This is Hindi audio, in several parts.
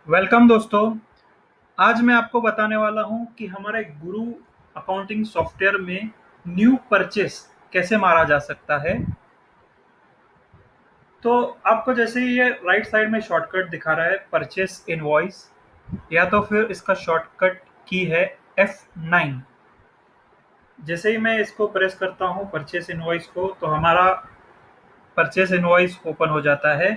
वेलकम दोस्तों। आज मैं आपको बताने वाला हूं कि हमारे गुरु अकाउंटिंग सॉफ्टवेयर में न्यू परचेस कैसे मारा जा सकता है। तो आपको जैसे ही ये राइट साइड में शॉर्टकट दिखा रहा है परचेस इनवॉइस, या तो फिर इसका शॉर्टकट की है F9। जैसे ही मैं इसको प्रेस करता हूं परचेस इनवॉइस को, तो हमारा परचेस इनवॉइस ओपन हो जाता है।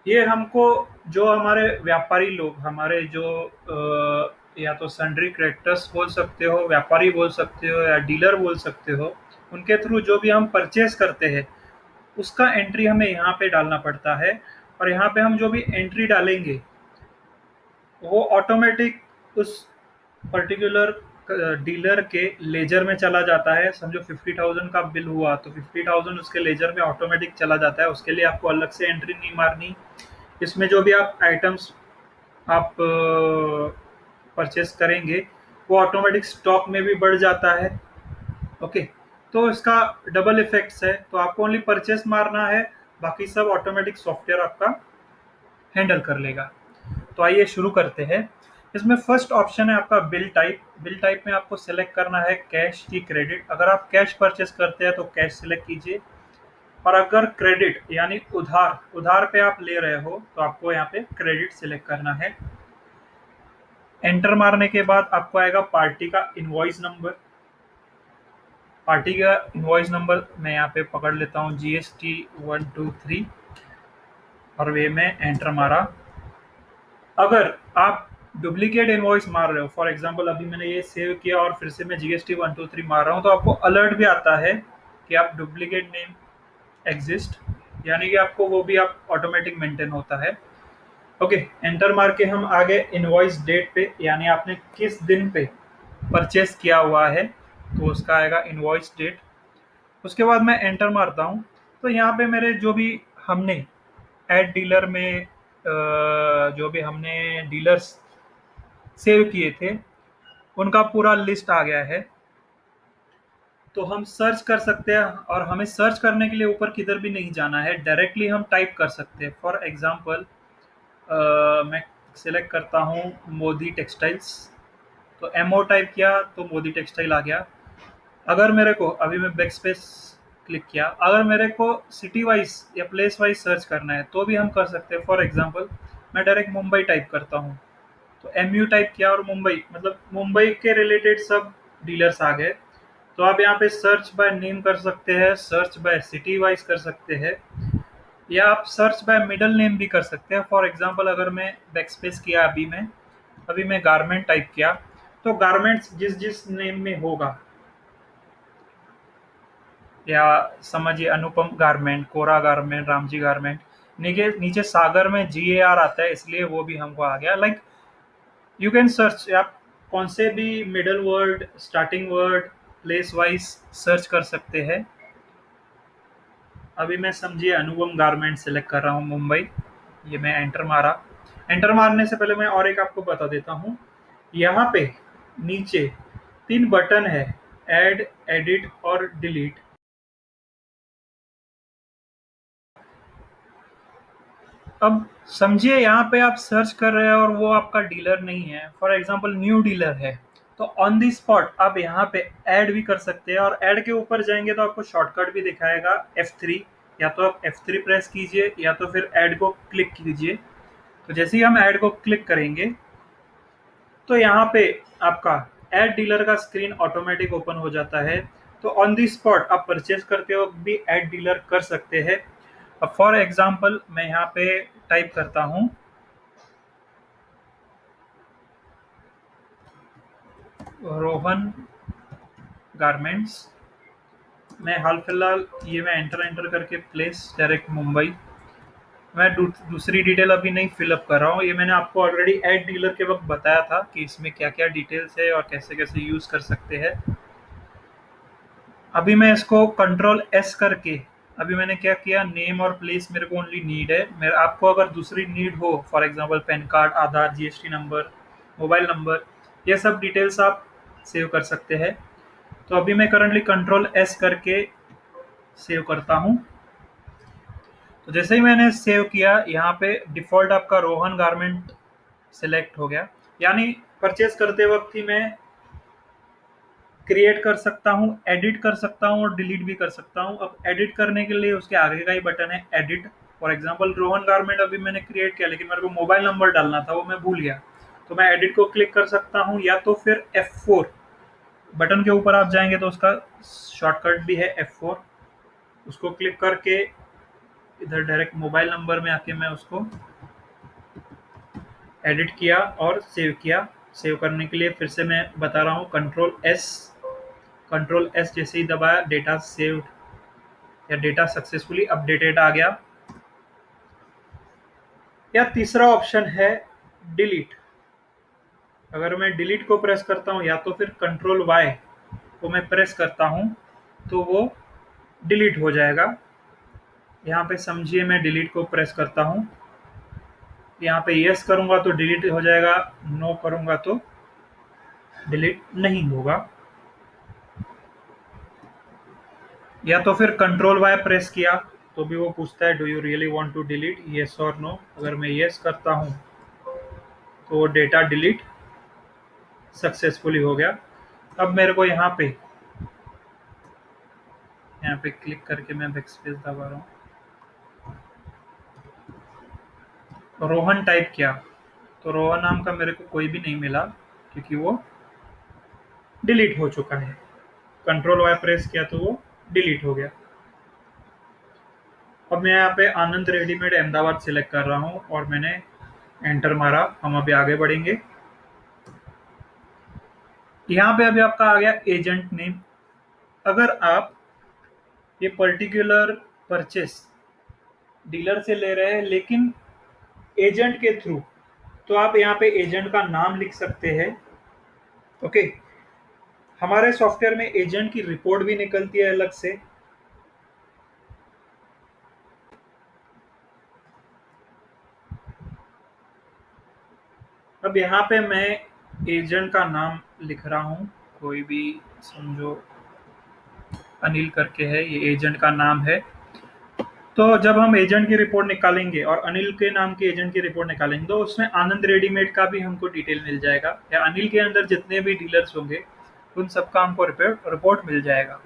ये हमको जो हमारे व्यापारी लोग, हमारे जो या तो सन्ड्री क्रेडिटर्स बोल सकते हो, व्यापारी बोल सकते हो, या डीलर बोल सकते हो, उनके थ्रू जो भी हम परचेज करते हैं उसका एंट्री हमें यहाँ पे डालना पड़ता है। और यहाँ पे हम जो भी एंट्री डालेंगे वो ऑटोमेटिक उस पर्टिकुलर डीलर के लेजर में चला जाता है। समझो 50,000 का बिल हुआ तो 50,000 उसके लेजर में ऑटोमेटिक चला जाता है। उसके लिए आपको अलग से एंट्री नहीं मारनी। इसमें जो भी आप आइटम्स आप परचेस करेंगे वो ऑटोमेटिक स्टॉक में भी बढ़ जाता है। ओके, तो इसका डबल इफेक्ट्स है। तो आपको ओनली परचेस मारना है, बाकी सब ऑटोमेटिक सॉफ्टवेयर आपका हैंडल कर लेगा। तो आइए शुरू करते हैं। इसमें फर्स्ट ऑप्शन है आपका बिल टाइप। बिल टाइप में आपको सेलेक्ट करना है कैश की क्रेडिट। अगर आप कैश परचेस करते हैं तो कैश सेलेक्ट कीजिए, और अगर क्रेडिट यानी उधार उधार पे आप ले रहे हो तो आपको यहाँ पे क्रेडिट सिलेक्ट करना है। एंटर मारने के बाद आपको आएगा पार्टी का इनवॉइस नंबर। पार्टी का इनवॉइस नंबर मैं यहाँ पे पकड़ लेता हूँ, GST 123, और वे में एंटर मारा। अगर आप डुप्लीकेट इनवॉइस मार रहे हो, फॉर एग्जांपल अभी मैंने ये सेव किया और फिर से मैं GST 123 मार रहा हूँ, तो आपको अलर्ट भी आता है कि आप डुप्लीकेट नेम एग्जिस्ट, यानी कि आपको वो भी आप ऑटोमेटिक मेंटेन होता है। ओके, एंटर मार के हम आगे इनवॉइस डेट पे, यानी आपने किस दिन पे परचेस किया हुआ है तो उसका आएगा इनवॉइस डेट। उसके बाद मैं एंटर मारता हूँ। तो यहाँ पे मेरे जो भी हमने एड डीलर में जो भी हमने डीलर्स सेव किए थे उनका पूरा लिस्ट आ गया है। तो हम सर्च कर सकते हैं, और हमें सर्च करने के लिए ऊपर किधर भी नहीं जाना है, डायरेक्टली हम टाइप कर सकते हैं। फॉर एग्जांपल मैं सिलेक्ट करता हूँ मोदी टेक्सटाइल्स, तो एमओ टाइप किया तो मोदी टेक्सटाइल आ गया। अगर मेरे को अभी मैं बैक स्पेस क्लिक किया, अगर मेरे को सिटी वाइज या प्लेस वाइज सर्च करना है तो भी हम कर सकते हैं। फॉर एग्जांपल मैं डायरेक्ट मुंबई टाइप करता हूँ, तो एमयू टाइप किया और मुंबई, मतलब मुंबई के रिलेटेड सब डीलर्स आ गए। तो आप यहाँ पे सर्च बाय नेम कर सकते हैं, सर्च बाय सिटी वाइज कर सकते हैं, या आप सर्च बाय मिडल नेम भी कर सकते हैं। फॉर एग्जांपल अगर मैं बैक स्पेस किया, अभी मैं गारमेंट टाइप किया, तो गारमेंट्स जिस जिस नेम में होगा, या समझिए अनुपम गारमेंट, कोरा गारमेंट, रामजी गारमेंट, नीचे नीचे सागर में GAR आता है, इसलिए वो भी हमको आ गया। लाइक यू कैन सर्च, आप कौन से भी middle word, starting word, place wise search कर सकते हैं। अभी मैं समझिए अनुपम गारमेंट सेलेक्ट कर रहा हूँ मुंबई, ये मैं एंटर मारा। एंटर मारने से पहले मैं और एक आपको बता देता हूँ। यहाँ पे नीचे 3 बटन है, ऐड, एडिट और डिलीट। अब समझिए यहाँ पे आप सर्च कर रहे हैं और वो आपका डीलर नहीं है, फॉर एग्जांपल न्यू डीलर है, तो ऑन दी स्पॉट आप यहाँ पे ऐड भी कर सकते हैं। और ऐड के ऊपर जाएंगे तो आपको शॉर्टकट भी दिखाएगा F3, या तो आप F3 प्रेस कीजिए या तो फिर ऐड को क्लिक कीजिए। तो जैसे ही हम ऐड को क्लिक करेंगे तो यहाँ पे आपका ऐड डीलर का स्क्रीन ऑटोमेटिक ओपन हो जाता है। तो ऑन दी स्पॉट आप परचेज करते वक्त भी ऐड डीलर कर सकते हैं। अब फॉर एग्जांपल मैं यहाँ पे टाइप करता हूँ रोहन गारमेंट्स। मैं हाल फिलहाल ये मैं एंटर एंटर करके प्लेस डायरेक्ट मुंबई। मैं दूसरी डिटेल अभी नहीं फिलअप कर रहा हूँ, ये मैंने आपको ऑलरेडी ऐड डीलर के वक्त बताया था कि इसमें क्या क्या डिटेल्स है और कैसे कैसे यूज़ कर सकते हैं। अभी मैं इसको कंट्रोल S करके, अभी मैंने क्या किया, नेम और प्लेस मेरे को ओनली नीड है। मेरे आपको अगर दूसरी नीड हो, for example pan card, Aadhaar, GST number, mobile number, ये सब डिटेल्स आप सेव कर सकते हैं। तो अभी मैं करंटली कंट्रोल S करके सेव करता हूँ। तो जैसे ही मैंने सेव किया, यहाँ पे डिफ़ॉल्ट आपका रोहन गारमेंट सिलेक्ट हो गया। यानी परचेज़ करते वक़्त ही मैं क्रिएट कर सकता हूँ, एडिट कर सकता हूँ और डिलीट भी कर सकता हूँ। अब एडिट करने के लिए उसके आगे का ही बटन है edit. For example Rohan garment अभी मैंने क्रिएट किया, लेकिन मेरे को मोबाइल नंबर डालना था, वो मैं भूल गया। तो मैं एडिट को क्लिक कर सकता हूँ, या तो फिर F4 बटन के ऊपर आप जाएंगे तो उसका शॉर्टकट भी है F4। उसको क्लिक करके इधर डायरेक्ट मोबाइल नंबर में आके मैं उसको एडिट किया और सेव किया। सेव करने के लिए फिर से मैं बता रहा हूँ, कंट्रोल एस जैसे ही दबाया, डेटा सेव या डेटा सक्सेसफुली अपडेटेड आ गया। या तीसरा ऑप्शन है डिलीट। अगर मैं डिलीट को प्रेस करता हूँ या तो फिर कंट्रोल वाई को मैं प्रेस करता हूँ तो वो डिलीट हो जाएगा। यहाँ पे समझिए मैं डिलीट को प्रेस करता हूँ, यहाँ पे यस करूँगा तो डिलीट हो जाएगा, नो करूँगा तो डिलीट नहीं होगा। या तो फिर कंट्रोल वाई प्रेस किया तो भी वो पूछता है do you really want to delete, yes और नो। अगर मैं येस करता हूँ तो डेटा डिलीट सक्सेसफुली हो गया। अब मेरे को यहाँ पे क्लिक करके मैं बैकस्पेस दबा रहा हूँ, रोहन टाइप किया तो रोहन नाम का मेरे को कोई भी नहीं मिला क्योंकि वो डिलीट हो चुका है। कंट्रोल वाई प्रेस किया तो वो डिलीट हो गया। अब मैं यहाँ पे आनंद रेडीमेड अहमदाबाद सिलेक्ट कर रहा हूँ और मैंने एंटर मारा। हम अभी आगे बढ़ेंगे। यहाँ पे अभी आपका आ गया एजेंट नेम। अगर आप ये पर्टिकुलर परचेस डीलर से ले रहे हैं लेकिन एजेंट के थ्रू, तो आप यहाँ पे एजेंट का नाम लिख सकते हैं। ओके, हमारे सॉफ्टवेयर में एजेंट की रिपोर्ट भी निकलती है अलग से। अब यहाँ पे मैं एजेंट का नाम लिख रहा हूँ, कोई भी समझो अनिल करके है, ये एजेंट का नाम है। तो जब हम एजेंट की रिपोर्ट निकालेंगे और अनिल के नाम के एजेंट की रिपोर्ट निकालेंगे तो उसमें आनंद रेडीमेड का भी हमको डिटेल मिल जाएगा, या अनिल के अंदर जितने भी डीलर्स होंगे उन सबका हमको रिपोर्ट मिल जाएगा।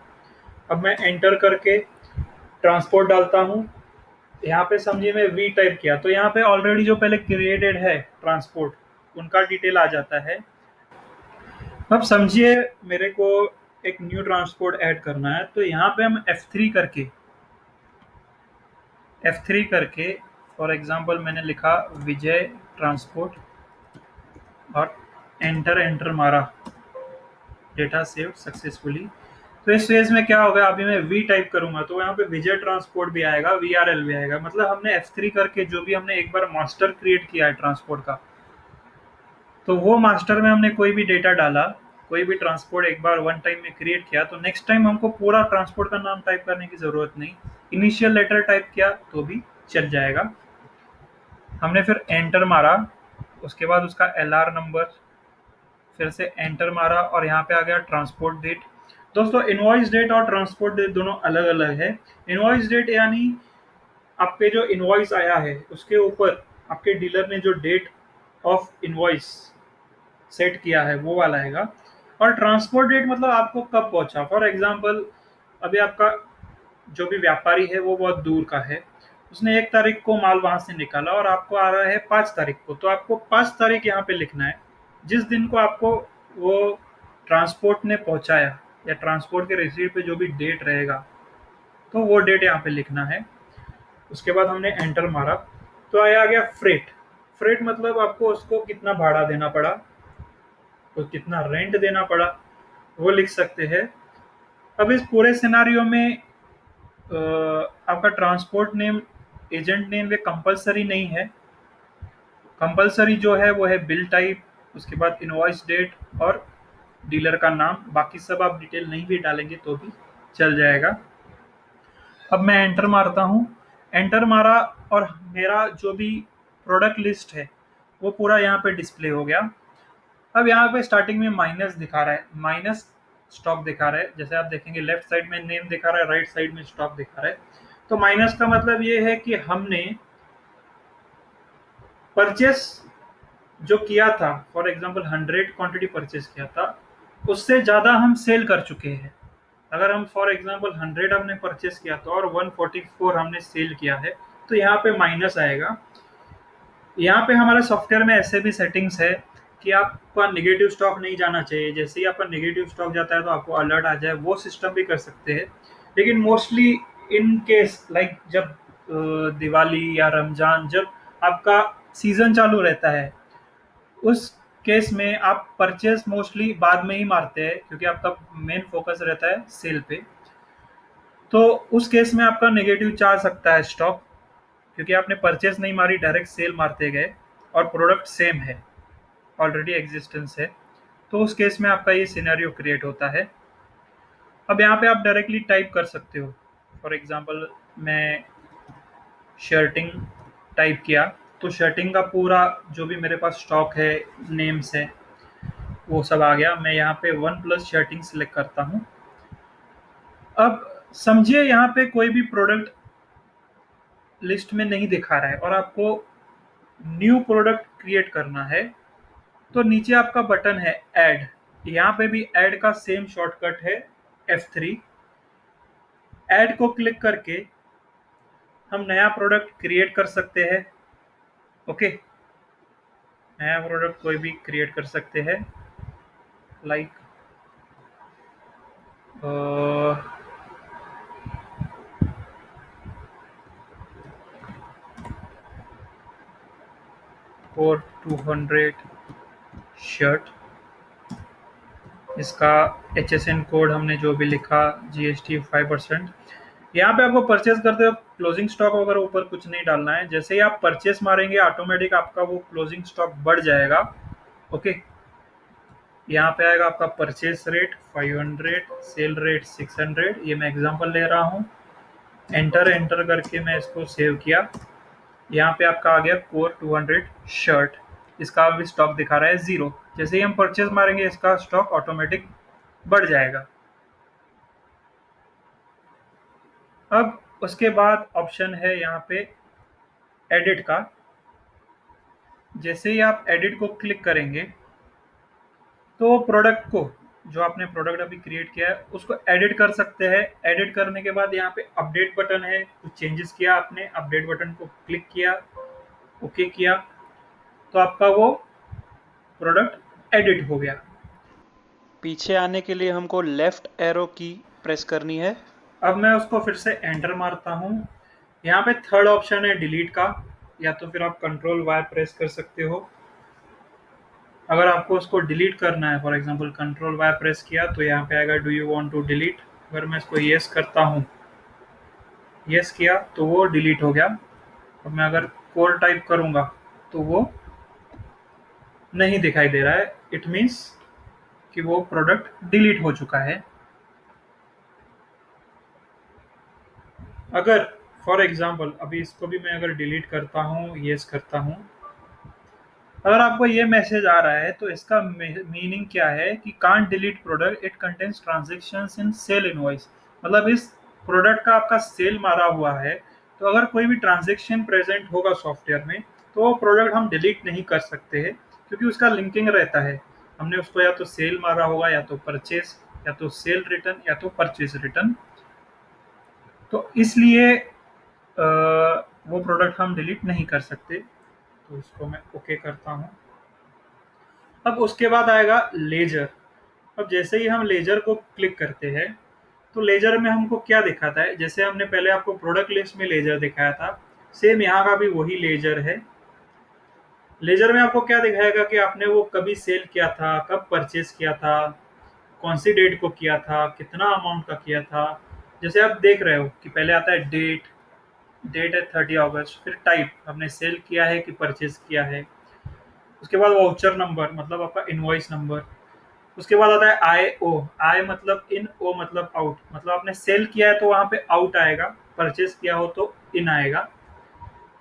अब मैं एंटर करके ट्रांसपोर्ट डालता हूँ। यहाँ पे समझिए मैं वी टाइप किया तो यहाँ पे ऑलरेडी जो पहले क्रिएटेड है ट्रांसपोर्ट उनका डिटेल आ जाता है। अब समझिए मेरे को एक न्यू ट्रांसपोर्ट ऐड करना है, तो यहाँ पे हम F3 करके फॉर एग्जांपल मैंने लिखा विजय ट्रांसपोर्ट और एंटर मारा, डेटा सेव सक्सेसफुली। तो इस फेज में क्या होगा, अभी मैं वी टाइप करूंगा तो यहाँ पे विजय ट्रांसपोर्ट भी आएगा, VRL भी आएगा। मतलब हमने F3 करके जो भी हमने एक बार मास्टर क्रिएट किया है ट्रांसपोर्ट का, तो वो मास्टर में हमने कोई भी डेटा डाला, कोई भी ट्रांसपोर्ट एक बार वन टाइम में क्रिएट किया, तो नेक्स्ट टाइम हमको पूरा ट्रांसपोर्ट का नाम टाइप करने की ज़रूरत नहीं, इनिशियल लेटर टाइप किया तो भी चल जाएगा। हमने फिर एंटर मारा, उसके बाद उसका LR नंबर, फिर से एंटर मारा और यहाँ पे आ गया ट्रांसपोर्ट डेट। दोस्तों इनवॉइस डेट और ट्रांसपोर्ट डेट दोनों अलग अलग है। इनवॉइस डेट यानी आपके जो इनवॉइस आया है उसके ऊपर आपके डीलर ने जो डेट ऑफ इनवॉइस सेट किया है वो वाला आएगा। और ट्रांसपोर्ट डेट मतलब आपको कब पहुंचा। फॉर एग्जांपल अभी आपका जो भी व्यापारी है वो बहुत दूर का है, उसने 1 तारीख को माल वहां से निकाला और आपको आ रहा है 5 तारीख को, तो आपको 5 तारीख यहाँ पे लिखना है। जिस दिन को आपको वो ट्रांसपोर्ट ने पहुंचाया या ट्रांसपोर्ट के रिसीट पे जो भी डेट रहेगा तो वो डेट यहाँ पे लिखना है। उसके बाद हमने एंटर मारा तो आ गया फ्रेट। फ्रेट मतलब आपको उसको कितना भाड़ा देना पड़ा, तो कितना रेंट देना पड़ा वो लिख सकते हैं। अब इस पूरे सिनारियो में आपका ट्रांसपोर्ट नेम, एजेंट नेम ये कंपलसरी नहीं है। कंपलसरी जो है वो है बिल टाइप, उसके बाद इनवॉइस डेट और डीलर का नाम। बाकी सब आप डिटेल नहीं भी डालेंगे तो भी चल जाएगा। अब मैं एंटर मारता हूँ, एंटर मारा और मेरा जो भी प्रोडक्ट लिस्ट है वो पूरा यहाँ पे डिस्प्ले हो गया। अब यहाँ पे स्टार्टिंग में माइनस दिखा रहा है, माइनस स्टॉक दिखा रहा है। जैसे आप देखेंगे लेफ्ट साइड में नेम दिखा रहा है, राइट साइड में स्टॉक दिखा रहा है। तो माइनस का मतलब ये है कि हमने परचेस जो किया था, फॉर एग्जांपल 100 क्वांटिटी परचेस किया था, उससे ज़्यादा हम सेल कर चुके हैं। अगर हम फॉर एग्जांपल 100 हमने परचेस किया था और 144 हमने सेल किया है, तो यहाँ पे माइनस आएगा। यहाँ पे हमारे सॉफ्टवेयर में ऐसे भी सेटिंग्स है कि आपका नेगेटिव स्टॉक नहीं जाना चाहिए। जैसे ही आपका नेगेटिव स्टॉक जाता है तो आपको अलर्ट आ जाए, वो सिस्टम भी कर सकते हैं। लेकिन मोस्टली इन केस लाइक जब दिवाली या रमजान, जब आपका सीजन चालू रहता है, उस केस में आप परचेस मोस्टली बाद में ही मारते हैं, क्योंकि आपका मेन फोकस रहता है सेल पे। तो उस केस में आपका नेगेटिव जा सकता है स्टॉक, क्योंकि आपने परचेस नहीं मारी, डायरेक्ट सेल मारते गए और प्रोडक्ट सेम है, ऑलरेडी एग्जिस्टेंस है। तो उस केस में आपका ये सिनेरियो क्रिएट होता है। अब यहाँ पे आप डायरेक्टली टाइप कर सकते हो। फॉर एग्जांपल मैं शर्टिंग टाइप किया, तो शर्टिंग का पूरा जो भी मेरे पास स्टॉक है, नेम्स है, वो सब आ गया। मैं यहाँ पे वन प्लस शर्टिंग सिलेक्ट करता हूँ। अब समझिए यहाँ पे कोई भी प्रोडक्ट लिस्ट में नहीं दिखा रहा है और आपको न्यू प्रोडक्ट क्रिएट करना है, तो नीचे आपका बटन है ऐड। यहाँ पे भी ऐड का सेम शॉर्टकट है F3। ऐड को क्लिक करके हम नया प्रोडक्ट क्रिएट कर सकते हैं। ओके, नया प्रोडक्ट कोई भी क्रिएट कर सकते हैं, लाइक 200 शर्ट। इसका HSN कोड हमने जो भी लिखा, GST 5%। यहाँ पे आपको परचेस करते हो क्लोजिंग स्टॉक वगैरह ऊपर कुछ नहीं डालना है। जैसे ही आप परचेस मारेंगे, ऑटोमेटिक आपका वो क्लोजिंग स्टॉक बढ़ जाएगा। ओके, यहाँ पे आएगा आपका परचेस रेट 500, सेल रेट 600। ये मैं एग्जांपल ले रहा हूँ। एंटर एंटर करके मैं इसको सेव किया। यहाँ पे आपका आ गया कोर 200 शर्ट। इसका अभी स्टॉक दिखा रहा है 0। जैसे ही हम परचेज मारेंगे, इसका स्टॉक ऑटोमेटिक बढ़ जाएगा। अब उसके बाद ऑप्शन है यहाँ पे एडिट का। जैसे ही आप एडिट को क्लिक करेंगे, तो प्रोडक्ट को, जो आपने प्रोडक्ट अभी क्रिएट किया है, उसको एडिट कर सकते हैं। एडिट करने के बाद यहाँ पे अपडेट बटन है। कुछ चेंजेस किया आपने, अपडेट बटन को क्लिक किया, ओके किया, तो आपका वो प्रोडक्ट एडिट हो गया। पीछे आने के लिए हमको लेफ्ट एरो की प्रेस करनी है। अब मैं उसको फिर से एंटर मारता हूँ। यहाँ पे थर्ड ऑप्शन है डिलीट का, या तो फिर आप कंट्रोल वाई प्रेस कर सकते हो। अगर आपको उसको डिलीट करना है, for example control Y press किया, तो यहाँ पे आएगा do you want to delete. अगर मैं इसको येस करता हूँ, येस किया, तो वो डिलीट हो गया। अब मैं अगर कोड टाइप करूँगा तो वो नहीं दिखाई दे रहा है। इट मीन्स कि वो प्रोडक्ट डिलीट हो चुका है। अगर फॉर एग्जांपल अभी इसको भी मैं अगर डिलीट करता हूँ, येस करता हूँ, अगर आपको ये मैसेज आ रहा है, तो इसका मीनिंग क्या है कि can't delete product, it contains transactions in sale invoice. मतलब इस प्रोडक्ट का आपका सेल मारा हुआ है, तो अगर कोई भी ट्रांजैक्शन प्रेजेंट होगा सॉफ्टवेयर में, तो वो प्रोडक्ट हम डिलीट नहीं कर सकते हैं, क्योंकि उसका लिंकिंग रहता है। हमने उसको या तो सेल मारा होगा, या तो परचेस, या तो सेल रिटर्न, या तो परचेस रिटर्न। तो इसलिए वो प्रोडक्ट हम डिलीट नहीं कर सकते। तो इसको मैं ओके करता हूँ। अब उसके बाद आएगा लेजर। अब जैसे ही हम लेजर को क्लिक करते हैं, तो लेजर में हमको क्या दिखाता है, जैसे हमने पहले आपको प्रोडक्ट लिस्ट में लेजर दिखाया था, सेम यहाँ का भी वही लेजर है। लेजर में आपको क्या दिखाएगा कि आपने वो कभी सेल किया था, कब परचेस किया था, कौन सी डेट को किया था, कितना अमाउंट का किया था। जैसे आप देख रहे हो कि पहले आता है डेट, डेट है 30 अगस्त, फिर टाइप हमने सेल किया है कि परचेज किया है। उसके बाद वाउचर नंबर, मतलब आपका इनवॉइस नंबर। उसके बाद आता है आई ओ। आई मतलब इन, ओ मतलब आउट। मतलब आपने सेल किया है तो वहां पे आउट आएगा, परचेज किया हो तो इन आएगा।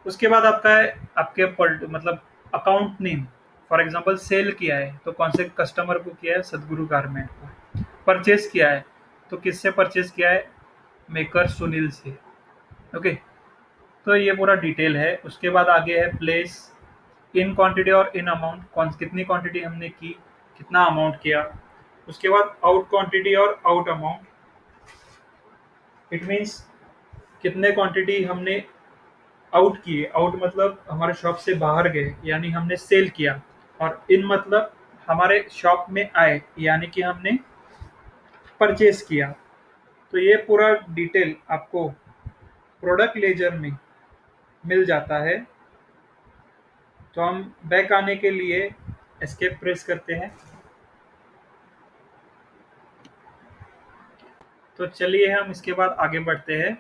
उसके बाद आपका है आपके मतलब account name. For example sale किया है तो कौन से कस्टमर को किया है, सदगुरु गारमेंट को। परचेज किया है तो किससे परचेज किया है, मेकर सुनील से। ओके, तो ये पूरा डिटेल है। उसके बाद आगे है प्लेस इन क्वांटिटी और इन अमाउंट, कौन कितनी क्वांटिटी हमने की, कितना अमाउंट किया। उसके बाद आउट क्वांटिटी और आउट अमाउंट, इट मीन्स कितने क्वांटिटी हमने आउट किए। आउट मतलब हमारे शॉप से बाहर गए, यानी हमने सेल किया। और इन मतलब हमारे शॉप में आए, यानी कि हमने परचेज किया। तो ये पूरा डिटेल आपको प्रोडक्ट लेजर में मिल जाता है। तो हम बैक आने के लिए एस्केप प्रेस करते हैं। तो चलिए हम इसके बाद आगे बढ़ते हैं।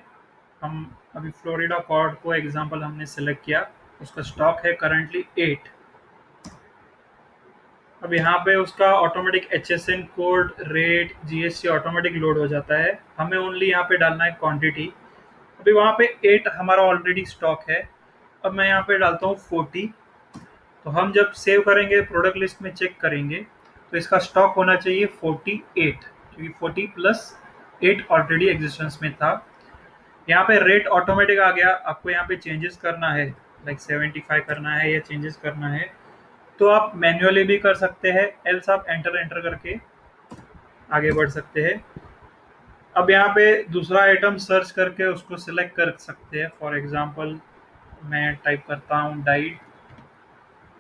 हम अभी फ्लोरिडा कॉर्ड को एग्जांपल हमने सेलेक्ट किया, उसका स्टॉक है करंटली 8। अब यहाँ पे उसका automatic HSN code, rate, GST automatic load हो जाता है। हमें ओनली यहाँ पे डालना है क्वांटिटी। अभी वहाँ पे 8 हमारा ऑलरेडी स्टॉक है। अब मैं यहाँ पे डालता हूँ 40। तो हम जब सेव करेंगे, प्रोडक्ट लिस्ट में चेक करेंगे, तो इसका स्टॉक होना चाहिए 48, क्योंकि 40 प्लस 8 ऑलरेडी एग्जिस्टेंस में था। यहाँ पे रेट ऑटोमेटिक आ गया। आपको यहाँ पे चेंजेस करना है, लाइक 75 करना है या चेंजेस करना है, तो आप मैन्युअली भी कर सकते हैं, एल्स आप एंटर एंटर करके आगे बढ़ सकते हैं। अब यहाँ पे दूसरा आइटम सर्च करके उसको सिलेक्ट कर सकते हैं। फॉर एग्जांपल मैं टाइप करता हूँ डाइट,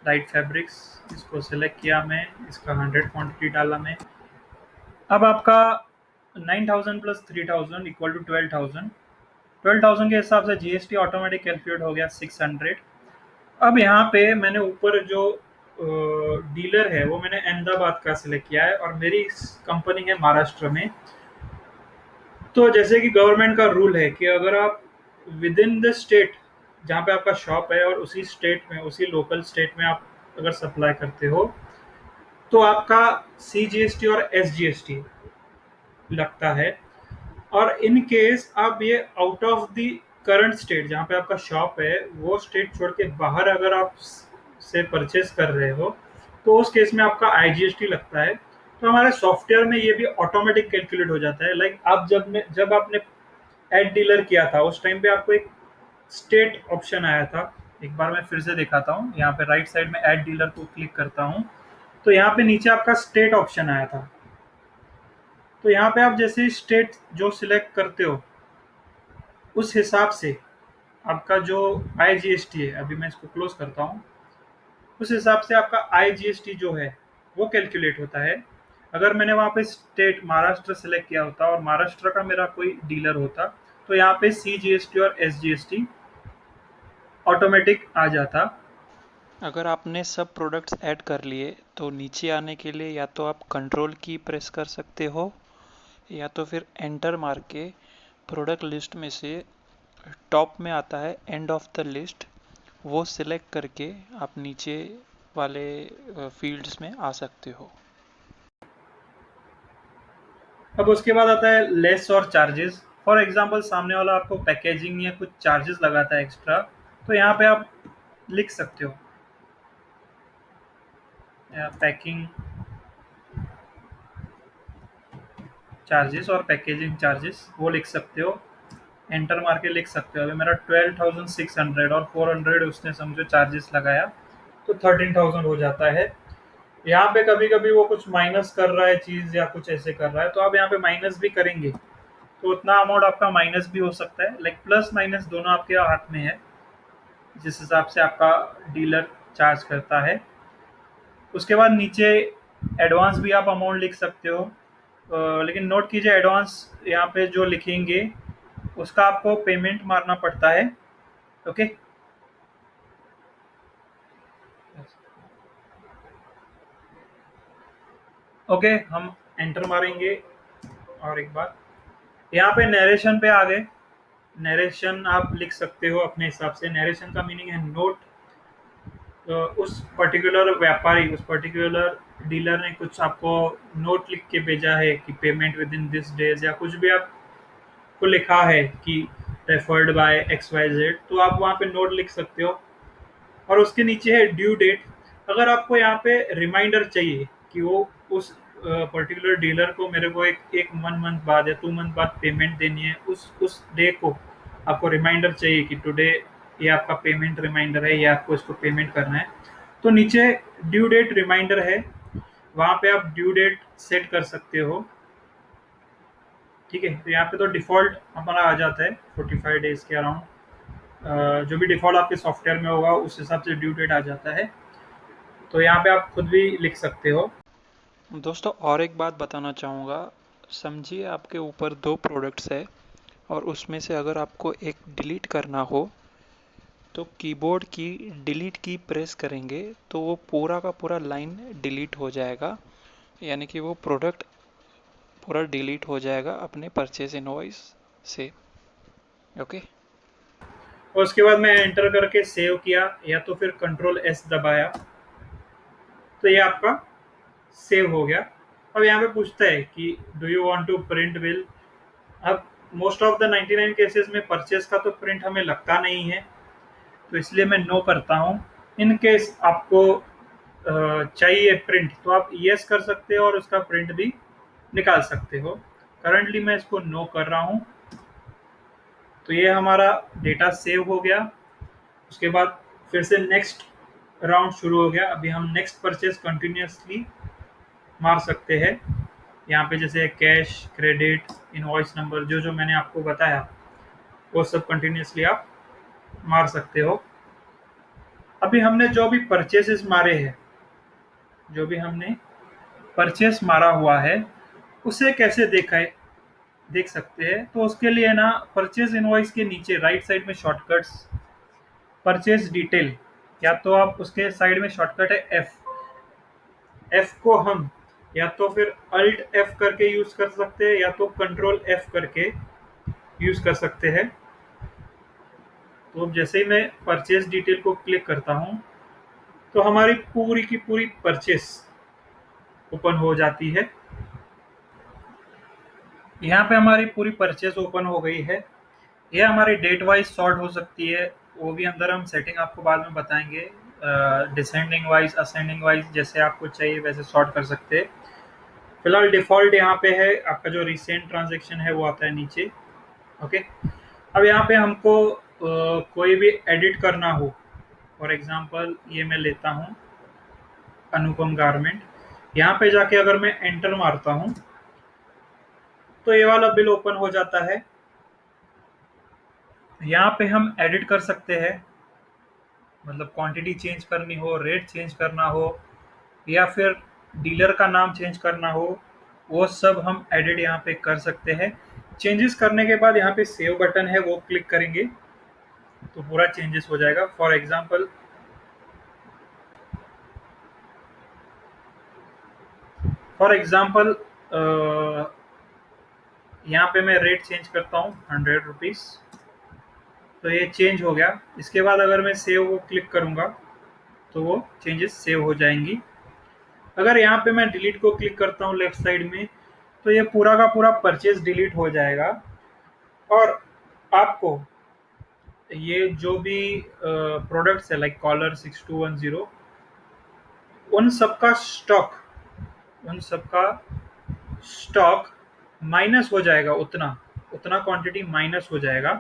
डाइट फैब्रिक्स। इसको सिलेक्ट किया मैं, इसका 100 क्वांटिटी डाला मैं। अब आपका 9000 प्लस 3000 इक्वल टू 12000। 12000 के हिसाब से GST ऑटोमेटिक कैलकुलेट हो गया 600। अब यहाँ पे मैंने ऊपर जो डीलर है वो मैंने अहमदाबाद का सिलेक्ट किया है, और मेरी कंपनी है महाराष्ट्र में। तो जैसे कि गवर्नमेंट का रूल है कि अगर आप विद इन द स्टेट जहाँ पे आपका शॉप है, और उसी स्टेट में, उसी लोकल स्टेट में आप अगर सप्लाई करते हो, तो आपका CGST और SGST लगता है। और इन केस आप ये out of the current state जहाँ पे आपका शॉप है, वो स्टेट छोड़ के बाहर अगर आप से परचेज कर रहे हो, तो उस केस में आपका IGST लगता है। तो हमारे सॉफ्टवेयर में ये भी ऑटोमेटिक कैलकुलेट हो जाता है। लाइक आप जब आपने एड डीलर किया था, उस टाइम पे आपको एक स्टेट ऑप्शन आया था। एक बार मैं फिर से दिखाता हूँ। यहाँ पे राइट साइड में एड डीलर को क्लिक करता हूँ, तो यहाँ पे नीचे आपका स्टेट ऑप्शन आया था। तो यहाँ पे आप जैसे स्टेट जो सिलेक्ट करते हो, उस हिसाब से आपका जो IGST है, अभी मैं इसको क्लोज करता हूँ, उस हिसाब से आपका IGST जो है वो कैलकुलेट होता है। अगर मैंने वहाँ पे स्टेट महाराष्ट्र सेलेक्ट किया होता और महाराष्ट्र का मेरा कोई डीलर होता, तो यहाँ पे CGST और SGST ऑटोमेटिक आ जाता। अगर आपने सब प्रोडक्ट्स ऐड कर लिए तो नीचे आने के लिए या तो आप कंट्रोल की प्रेस कर सकते हो या तो फिर एंटर मार के प्रोडक्ट लिस्ट में से टॉप में आता है एंड ऑफ द लिस्ट, वो सिलेक्ट करके आप नीचे वाले फील्ड्स में आ सकते हो। अब उसके बाद आता है लेस और चार्जेस। फॉर एग्जांपल सामने वाला आपको पैकेजिंग या कुछ चार्जेस लगाता है एक्स्ट्रा, तो यहाँ पे आप लिख सकते हो पैकिंग चार्जेस और पैकेजिंग चार्जेस, वो लिख सकते हो। एंटर मार के लिख सकते हो। अभी मेरा 12,600 और 400 उसने समझो चार्जेस लगाया, तो 13,000 हो जाता है। यहाँ पे कभी कभी वो कुछ माइनस कर रहा है चीज़, या कुछ ऐसे कर रहा है, तो आप यहाँ पे माइनस भी करेंगे तो उतना अमाउंट आपका माइनस भी हो सकता है। लाइक प्लस माइनस दोनों आपके हाथ में है, जिस हिसाब से आपका डीलर चार्ज करता है। उसके बाद नीचे एडवांस भी आप अमाउंट लिख सकते हो। लेकिन नोट कीजिए, एडवांस यहाँ पे जो लिखेंगे उसका आपको पेमेंट मारना पड़ता है। ओके, ओके, हम एंटर मारेंगे। और एक बार यहाँ पे नरेशन पे आ गए। नरेशन आप लिख सकते हो अपने हिसाब से। नरेशन का मीनिंग है नोट। उस पर्टिकुलर व्यापारी, उस पर्टिकुलर डीलर ने कुछ आपको नोट लिख के भेजा है कि payment with in this days, या कुछ भी आपको लिखा है कि रेफर्ड बाय XYZ, तो आप वहाँ पे नोट लिख सकते हो। और उसके नीचे है ड्यू डेट। अगर आपको यहाँ पे रिमाइंडर चाहिए कि वो उस पर्टिकुलर डीलर को मेरे को एक 1 मंथ बाद या 2 मंथ बाद पेमेंट देनी है, उस डे को, आपको रिमाइंडर चाहिए कि टुडे ये आपका पेमेंट रिमाइंडर है, ये आपको इसको पेमेंट करना है, तो नीचे ड्यू डेट रिमाइंडर है, वहाँ पे आप ड्यू डेट सेट कर सकते हो। ठीक है, तो यहाँ पे तो डिफ़ॉल्ट हमारा आ जाता है 45 डेज़ के अराउंड। जो भी डिफ़ॉल्ट आपके सॉफ्टवेयर में होगा उस हिसाब से ड्यू डेट आ जाता है। तो यहाँ पे आप खुद भी लिख सकते हो। दोस्तों और एक बात बताना चाहूँगा, समझिए आपके ऊपर दो प्रोडक्ट्स है और उसमें से अगर आपको एक डिलीट करना हो तो कीबोर्ड की डिलीट की प्रेस करेंगे तो वो पूरा का पूरा लाइन डिलीट हो जाएगा, यानी कि वो प्रोडक्ट पूरा डिलीट हो जाएगा अपने परचेज इनवॉइस से। ओके। और उसके बाद मैं एंटर करके सेव किया या तो फिर कंट्रोल एस दबाया, तो ये आपका सेव हो गया। अब यहाँ पे पूछता है कि do you want to print bill. अब मोस्ट ऑफ द 99 केसेस में परचेज का तो प्रिंट हमें लगता नहीं है, तो इसलिए मैं नो करता हूँ। इन केस आपको चाहिए प्रिंट तो आप यस कर सकते हो और उसका प्रिंट भी निकाल सकते हो। करंटली मैं इसको नो कर रहा हूँ। तो ये हमारा डेटा सेव हो गया। उसके बाद फिर से नेक्स्ट राउंड शुरू हो गया। अभी हम नेक्स्ट परचेज कंटिन्यूसली मार सकते हैं। यहाँ पे जैसे कैश, क्रेडिट, इनवॉइस नंबर, जो जो मैंने आपको बताया वो सब कंटिन्यूसली आप मार सकते हो। अभी हमने जो भी परचेसेस मारे हैं, जो भी हमने परचेस मारा हुआ है, उसे कैसे देखा है, देख सकते हैं। तो उसके लिए ना परचेज इनवॉइस के नीचे राइट साइड में शॉर्टकट्स परचेज डिटेल, या तो आप उसके साइड में शॉर्टकट है एफ, एफ को हम या तो फिर अल्ट एफ करके यूज कर सकते हैं या तो कंट्रोल एफ करके यूज कर सकते हैं। तो अब जैसे ही मैं परचेज डिटेल को क्लिक करता हूँ तो हमारी पूरी की पूरी परचेस ओपन हो जाती है। यहाँ पे हमारी पूरी परचेस ओपन हो गई है। ये हमारी डेट वाइज सॉर्ट हो सकती है, वो भी अंदर हम सेटिंग आपको बाद में बताएंगे। डिसेंडिंग वाइज, असेंडिंग वाइज, जैसे आपको चाहिए वैसे सॉर्ट कर सकते हैं। फिलहाल डिफ़ॉल्ट यहाँ पे है, आपका जो रिसेंट ट्रांजैक्शन है वो आता है नीचे। ओके। अब यहाँ पे हमको कोई भी एडिट करना हो, फॉर एग्जांपल ये मैं लेता हूँ अनुपम गारमेंट। यहाँ पे जाके अगर मैं एंटर मारता हूँ तो ये वाला बिल ओपन हो जाता है। यहाँ पे हम एडिट कर सकते हैं, मतलब क्वांटिटी चेंज करनी हो, रेट चेंज करना हो, या फिर डीलर का नाम चेंज करना हो, वो सब हम एडिट यहाँ पे कर सकते हैं। चेंजेस करने के बाद यहाँ पे सेव बटन है, वो क्लिक करेंगे तो पूरा चेंजेस हो जाएगा। फॉर एग्जाम्पल यहाँ पे मैं रेट चेंज करता हूँ 100 रुपीज़, तो ये चेंज हो गया। इसके बाद अगर मैं सेव को क्लिक करूँगा तो वो चेंजेस सेव हो जाएंगी। अगर यहाँ पे मैं डिलीट को क्लिक करता हूँ लेफ्ट साइड में, तो ये पूरा का पूरा परचेज डिलीट हो जाएगा। और आपको ये जो भी प्रोडक्ट्स है लाइक कॉलर 6210, उन सबका स्टॉक उन सबका स्टॉक माइनस हो जाएगा, उतना उतना क्वांटिटी माइनस हो जाएगा।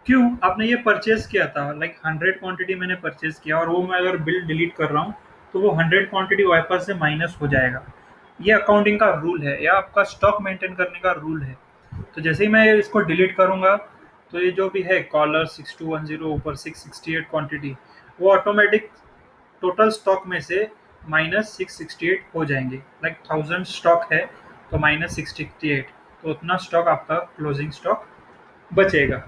क्यों? आपने ये परचेज किया था, लाइक 100 क्वांटिटी मैंने परचेज किया और वो मैं अगर बिल डिलीट कर रहा हूँ तो वो 100 क्वांटिटी वापस से माइनस हो जाएगा। ये अकाउंटिंग का रूल है, या आपका स्टॉक मेंटेन करने का रूल है। तो जैसे ही मैं इसको डिलीट करूंगा तो ये जो भी है कॉलर 6210 ऊपर 668 क्वांटिटी, वो ऑटोमेटिक टोटल स्टॉक में से माइनस 668 हो जाएंगे। लाइक 1000 स्टॉक है तो माइनस 668, तो उतना स्टॉक आपका क्लोजिंग स्टॉक बचेगा।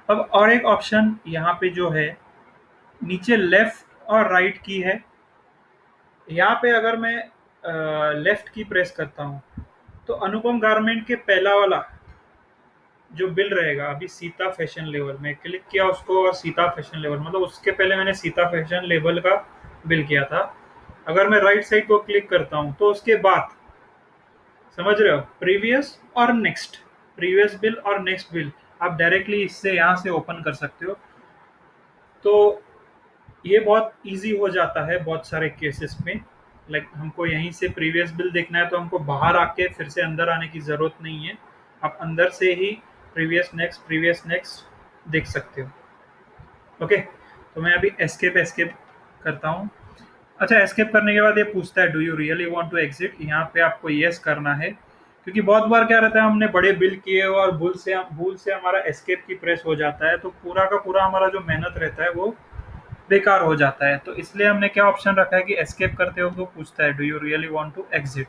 अब और एक ऑप्शन यहाँ पे जो है, नीचे लेफ्ट और राइट की है। यहाँ पे अगर मैं लेफ्ट की प्रेस करता हूँ तो अनुपम गारमेंट के पहला वाला जो बिल रहेगा, अभी सीता फैशन लेवल में क्लिक किया उसको, और सीता फैशन लेवल मतलब उसके पहले मैंने सीता फैशन लेवल का बिल किया था। अगर मैं राइट साइड को क्लिक करता हूँ तो उसके बाद, समझ रहे हो, प्रीवियस और नेक्स्ट, प्रीवियस बिल और नेक्स्ट बिल आप डायरेक्टली इससे यहाँ से ओपन कर सकते हो। तो ये बहुत इजी हो जाता है बहुत सारे केसेस में। लाइक हमको यहीं से प्रीवियस बिल देखना है तो हमको बाहर आके फिर से अंदर आने की ज़रूरत नहीं है। आप अंदर से ही प्रीवियस नेक्स्ट देख सकते हो। ओके, तो मैं अभी एस्केप एस्केप करता हूँ। अच्छा, एस्केप करने के बाद ये पूछता है do you really want to exit. यहाँ पे आपको यस करना है, क्योंकि बहुत बार क्या रहता है, हमने बड़े बिल किए और भूल से हमारा एस्केप की प्रेस हो जाता है, तो पूरा का पूरा हमारा जो मेहनत रहता है वो बेकार हो जाता है। तो इसलिए हमने क्या ऑप्शन रखा है कि एस्केप करते हो तो पूछता है do you really want to exit.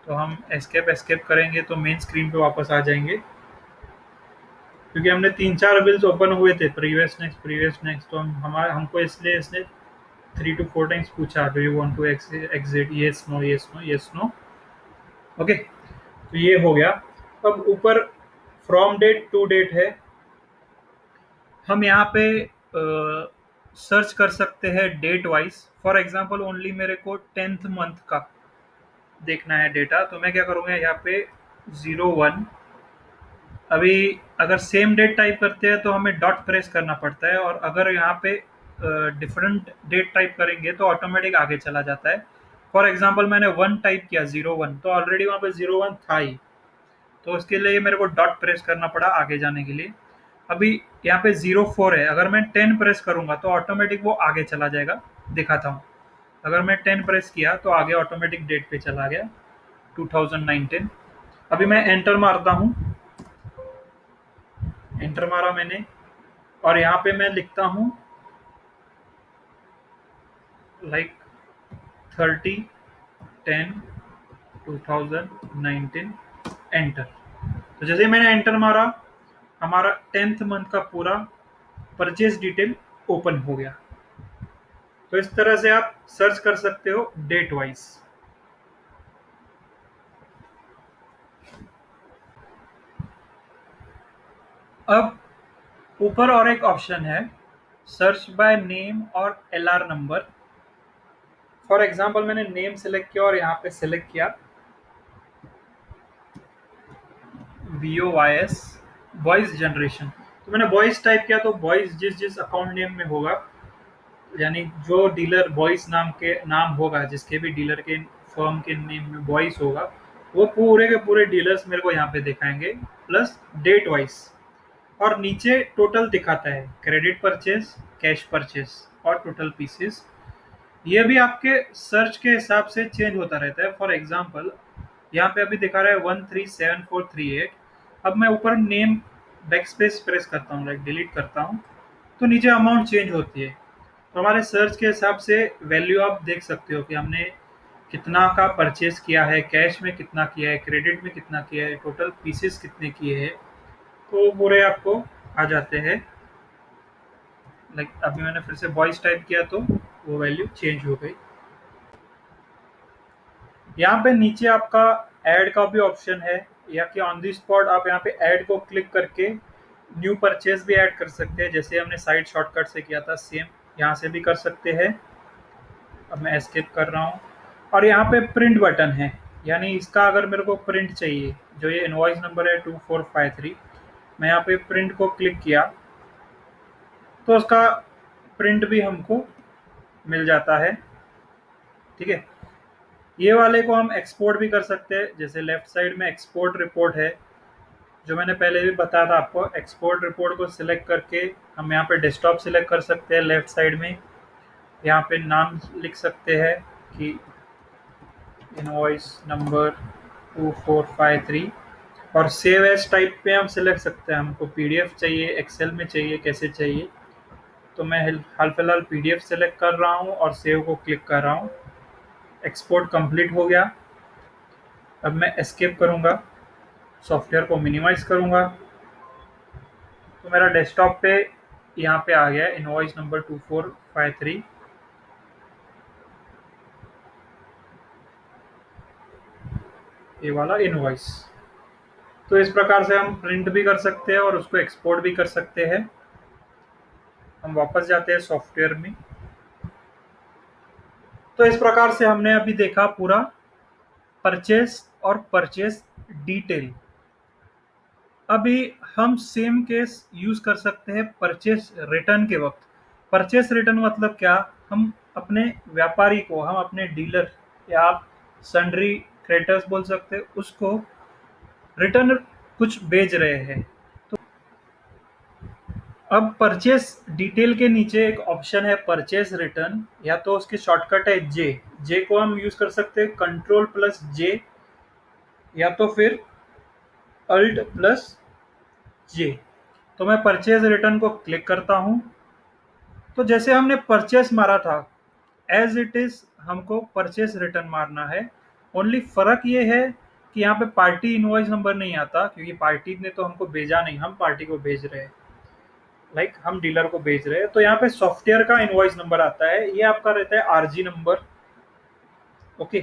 तो हम एस्केप एस्केप करेंगे तो मेन स्क्रीन पे वापस आ जाएंगे, क्योंकि हमने 3-4 बिल्स ओपन हुए थे प्रीवियस नेक्स्ट, तो हमको इसलिए इसने 3 to 4 टाइम्स पूछा do you want to exit, yes no yes no yes no. Okay, तो ये हो गया। अब ऊपर फ्रॉम डेट टू डेट है, हम यहाँ पे सर्च कर सकते हैं date wise. For example only मेरे को 10th मंथ का देखना है डेटा, तो मैं क्या करूँगा यहाँ पे 01। अभी अगर सेम डेट टाइप करते हैं तो हमें डॉट प्रेस करना पड़ता है, और अगर यहाँ पे डिफरेंट डेट टाइप करेंगे तो ऑटोमेटिक आगे चला जाता है। फॉर एग्जांपल मैंने 1 टाइप किया, 01, तो ऑलरेडी वहाँ पे 01 था ही, तो उसके लिए मेरे को डॉट प्रेस करना पड़ा आगे जाने के लिए। अभी यहाँ पे 04 है, अगर मैं 10 प्रेस करूँगा तो ऑटोमेटिक वो आगे चला जाएगा। दिखाता हूँ, अगर मैं 10 प्रेस किया तो आगे ऑटोमेटिक डेट पे चला गया 2019। अभी मैं एंटर मारता हूँ, एंटर मारा मैंने, और यहाँ पे मैं लिखता हूँ लाइक 30/10/2019 एंटर। तो जैसे ही मैंने एंटर मारा, हमारा 10th मंथ का पूरा परचेज डिटेल ओपन हो गया। तो इस तरह से आप सर्च कर सकते हो डेट वाइज। अब ऊपर और एक ऑप्शन है, सर्च बाय नेम और एलआर नंबर। फॉर एग्जांपल मैंने नेम सेलेक्ट किया और यहाँ पे सेलेक्ट किया BOYS, बॉयज जनरेशन। तो मैंने बॉयज टाइप किया, तो बॉयज जिस जिस अकाउंट नेम में होगा, यानी जो डीलर बॉयज नाम होगा, जिसके भी डीलर के फर्म के नेम में बॉयज होगा, वो पूरे के पूरे डीलर्स मेरे को यहाँ पे दिखाएंगे, प्लस डेट वाइज। और नीचे टोटल दिखाता है, क्रेडिट परचेज, कैश परचेज और टोटल पीसेस। ये भी आपके सर्च के हिसाब से चेंज होता रहता है। फॉर एग्जांपल यहाँ पे अभी दिखा रहा है 137438। अब मैं ऊपर नेम बैक स्पेस प्रेस करता हूँ, लाइक डिलीट करता हूँ, तो नीचे अमाउंट चेंज होती है। तो हमारे सर्च के हिसाब से वैल्यू आप देख सकते हो कि हमने कितना का परचेज किया है, कैश में कितना किया है, क्रेडिट में कितना किया है, टोटल पीसेस कितने किए हैं, तो वो पूरे आपको आ जाते हैं। लाइक अभी मैंने फिर से वॉइस टाइप किया तो वो वैल्यू चेंज हो गई। यहाँ पे नीचे आपका ऐड का भी ऑप्शन है, या कि ऑन दी स्पॉट आप यहाँ पे ऐड को क्लिक करके न्यू परचेज भी ऐड कर सकते हैं, जैसे हमने साइड शॉर्टकट से किया था सेम यहाँ से भी कर सकते हैं। अब मैं एस्केप कर रहा हूँ, और यहाँ पे प्रिंट बटन है, यानी इसका अगर मेरे को प्रिंट चाहिए, जो ये इनवॉइस नंबर है 2453, मैं यहाँ पे प्रिंट को क्लिक किया तो उसका प्रिंट भी हमको मिल जाता है। ठीक है, ये वाले को हम एक्सपोर्ट भी कर सकते हैं, जैसे लेफ्ट साइड में एक्सपोर्ट रिपोर्ट है, जो मैंने पहले भी बताया था आपको। एक्सपोर्ट रिपोर्ट को सिलेक्ट करके हम यहाँ पे डेस्कटॉप सिलेक्ट कर सकते हैं, लेफ्ट साइड में यहाँ पे नाम लिख सकते हैं कि इनवॉइस नंबर 2453, और सेव एज टाइप पे हम सिलेक्ट सकते हैं, हमको पीडीएफ चाहिए, एक्सेल में चाहिए, कैसे चाहिए। तो मैं हाल फिलहाल पीडीएफ सेलेक्ट कर रहा हूँ और सेव को क्लिक कर रहा हूँ। एक्सपोर्ट कंप्लीट हो गया। अब मैं एस्केप करूँगा, सॉफ्टवेयर को मिनिमाइज करूँगा, तो मेरा डेस्कटॉप पे यहाँ पे आ गया इनवॉइस नंबर 2453। ये वाला इनवॉइस। तो इस प्रकार से हम प्रिंट भी कर सकते हैं और उसको एक्सपोर्ट भी कर सकते हैं। हम वापस जाते हैं सॉफ्टवेयर में। तो इस प्रकार से हमने अभी देखा पूरा परचेस और परचेस डिटेल। अभी हम सेम केस यूज कर सकते हैं परचेस रिटर्न के वक्त। परचेस रिटर्न मतलब क्या, हम अपने व्यापारी को, हम अपने डीलर या आप सन्ड्री क्रेटर्स बोल सकते हैं, उसको रिटर्न कुछ बेच रहे हैं, अब परचेस डिटेल के नीचे एक ऑप्शन है परचेस रिटर्न, या तो उसकी शॉर्टकट है जे। जे को हम यूज कर सकते हैं कंट्रोल प्लस जे, या तो फिर अल्ट प्लस जे। तो मैं परचेज रिटर्न को क्लिक करता हूं। तो जैसे हमने परचेस मारा था, एज इट इज हमको परचेस रिटर्न मारना है। ओनली फर्क ये है कि यहाँ पे पार्टी इनवॉइस नंबर नहीं आता, क्योंकि पार्टी ने तो हमको भेजा नहीं, हम पार्टी को भेज रहे हैं। हम डीलर को भेज रहे हैं, तो यहाँ पे सॉफ्टवेयर का इनवॉइस नंबर आता है, ये आपका रहता है आरजी नंबर। ओके।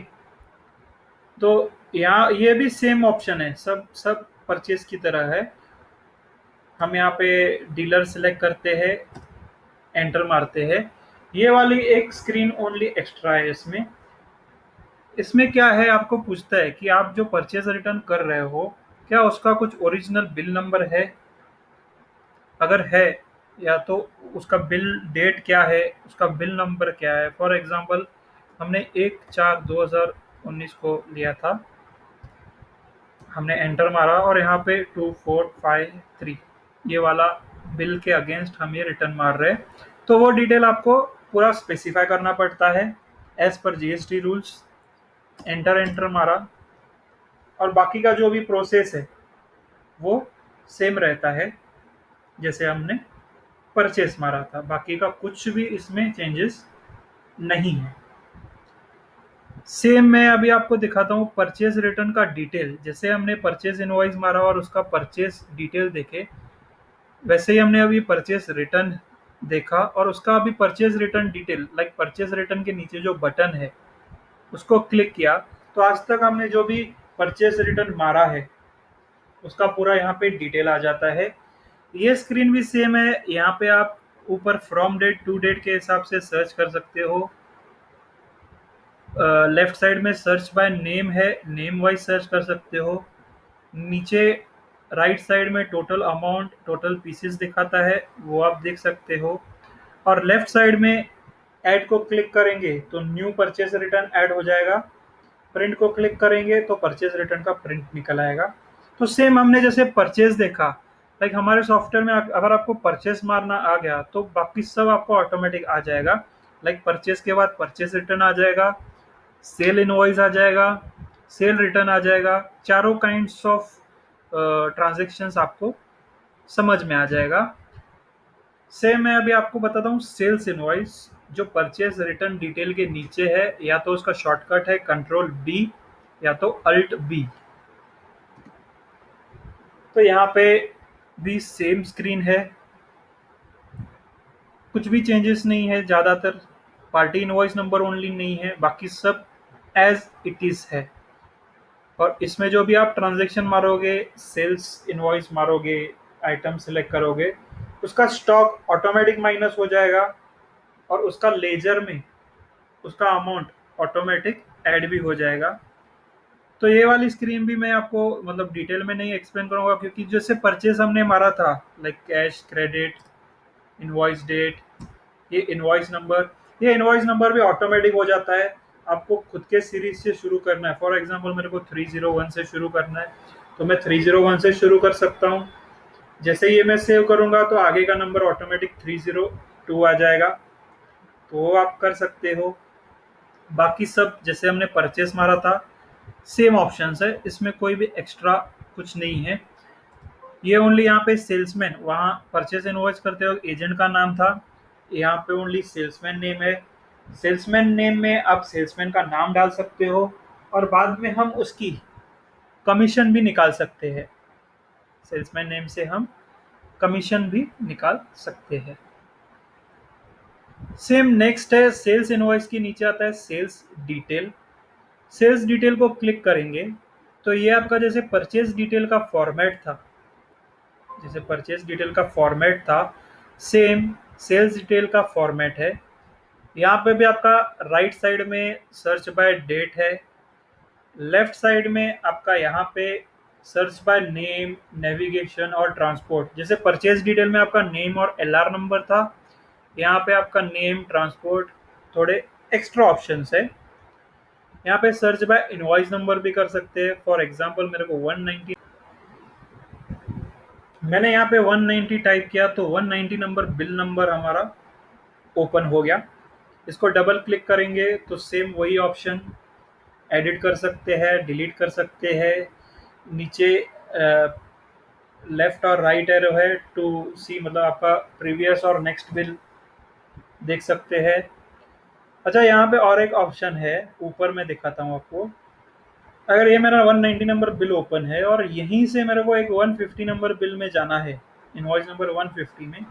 तो यहाँ ये भी सेम ऑप्शन है, सब सब परचेज की तरह है। हम यहाँ पे डीलर सेलेक्ट करते हैं, एंटर मारते हैं। ये वाली एक स्क्रीन ओनली एक्स्ट्रा है इसमें। इसमें क्या है, आपको पूछता है कि आप जो परचेज रिटर्न कर रहे हो, क्या उसका कुछ ओरिजिनल बिल नंबर है। अगर है, या तो उसका बिल डेट क्या है, उसका बिल नंबर क्या है। फॉर एग्जांपल हमने 1/4/2019 को लिया था, हमने एंटर मारा और यहाँ पे 2453 ये वाला बिल के अगेंस्ट हम ये रिटर्न मार रहे हैं। तो वो डिटेल आपको पूरा स्पेसिफाई करना पड़ता है as per GST rules. Enter enter मारा, और बाकी का जो भी प्रोसेस है वो सेम रहता है जैसे हमने परचेस मारा था। बाकी का कुछ भी इसमें चेंजेस नहीं है। सेम मैं अभी आपको दिखाता हूँ परचेज रिटर्न का डिटेल। जैसे हमने परचेज इनवॉइस मारा और उसका परचेज डिटेल देखे, वैसे ही हमने अभी परचेज रिटर्न देखा और उसका अभी purchase return detail, purchase return के नीचे जो बटन है उसको क्लिक किया, तो आज तक हमने जो भी परचेज रिटर्न मारा है उसका पूरा यहाँ पे डिटेल आ जाता है। ये स्क्रीन भी सेम है। यहाँ पे आप ऊपर फ्रॉम डेट टू डेट के हिसाब से सर्च कर सकते हो। लेफ्ट साइड में सर्च बाय नेम है, नेम वाइज सर्च कर सकते हो। नीचे राइट साइड में टोटल अमाउंट, टोटल पीसेस दिखाता है, वो आप देख सकते हो। और लेफ्ट साइड में ऐड को क्लिक करेंगे तो न्यू परचेज रिटर्न ऐड हो जाएगा। प्रिंट को क्लिक करेंगे तो परचेज रिटर्न का प्रिंट निकल आएगा। तो सेम हमने जैसे परचेज देखा, हमारे सॉफ्टवेयर में अगर आपको परचेज मारना आ गया तो बाकी सब आपको ऑटोमेटिक आ जाएगा। परचेज के बाद परचेज रिटर्न आ जाएगा, सेल इनवॉइस आ जाएगा, सेल रिटर्न आ जाएगा। चारों काइंड्स ऑफ ट्रांजेक्शन्स आपको समझ में आ जाएगा। सेम मैं अभी आपको बताता हूँ सेल्स इनवॉइस, जो परचेज रिटर्न डिटेल के नीचे है, या तो उसका शॉर्टकट है कंट्रोल बी या तो अल्ट बी। तो यहाँ पे भी सेम स्क्रीन है, कुछ भी चेंजेस नहीं है। ज़्यादातर पार्टी इनवॉइस नंबर ओनली नहीं है, बाकी सब एज इट इज है। और इसमें जो भी आप ट्रांजैक्शन मारोगे, सेल्स इनवॉइस मारोगे, आइटम सेलेक्ट करोगे, उसका स्टॉक ऑटोमेटिक माइनस हो जाएगा और उसका लेजर में उसका अमाउंट ऑटोमेटिक ऐड भी हो जाएगा। तो ये वाली स्क्रीन भी मैं आपको डिटेल में नहीं एक्सप्लेन करूंगा, क्योंकि जैसे परचेज हमने मारा था, कैश, क्रेडिट, इनवॉइस डेट, ये इनवॉइस नंबर, ये इनवॉइस नंबर भी ऑटोमेटिक हो जाता है। आपको खुद के सीरीज से शुरू करना है। फॉर एग्जांपल मेरे को 301 से शुरू करना है, तो मैं 301 से शुरू कर सकता हूँ। जैसे ये मैं सेव करूंगा तो आगे का नंबर ऑटोमेटिक 302 आ जाएगा, तो वो आप कर सकते हो। बाकी सब जैसे हमने परचेस मारा था सेम ऑप्शंस है, इसमें कोई भी एक्स्ट्रा कुछ नहीं है। ये ओनली यहाँ पे सेल्समैन, वहाँ परचेस इनवॉइस करते वक्त एजेंट का नाम था, यहाँ पे ओनली सेल्समैन नेम है। सेल्समैन नेम में आप सेल्समैन का नाम डाल सकते हो और बाद में हम उसकी कमीशन भी निकाल सकते हैं। सेल्समैन नेम से हम कमीशन भी निकाल सकते हैं। सेम नेक्स्ट है सेल्स इनवॉइस के नीचे आता है सेल्स डिटेल। सेल्स डिटेल को क्लिक करेंगे तो ये आपका जैसे परचेज डिटेल का फॉर्मेट था, जैसे परचेज डिटेल का फॉर्मेट था, सेम सेल्स डिटेल का फॉर्मेट है। यहाँ पे भी आपका राइट साइड में सर्च बाय डेट है, लेफ्ट साइड में आपका यहाँ पे सर्च बाय नेम, नेविगेशन और ट्रांसपोर्ट। जैसे परचेज डिटेल में आपका नेम और एलआर नंबर था, यहाँ पे आपका नेम, ट्रांसपोर्ट, थोड़े एक्स्ट्रा ऑप्शंस है। यहाँ पे सर्च बाय इनवॉइस नंबर भी कर सकते हैं। फॉर एग्जांपल मेरे को मैंने यहाँ पे 190 टाइप किया तो 190 नंबर बिल नंबर हमारा ओपन हो गया। इसको डबल क्लिक करेंगे तो सेम वही ऑप्शन, एडिट कर सकते हैं, डिलीट कर सकते हैं। नीचे लेफ्ट और राइट एरो है टू सी, मतलब आपका प्रीवियस और नेक्स्ट बिल देख सकते हैं। अच्छा, यहाँ पे और एक ऑप्शन है, ऊपर मैं दिखाता हूँ आपको। अगर ये मेरा 190 नंबर बिल ओपन है और यहीं से मेरे को एक 150 नंबर बिल में जाना है, इनवॉइस नंबर 150 में,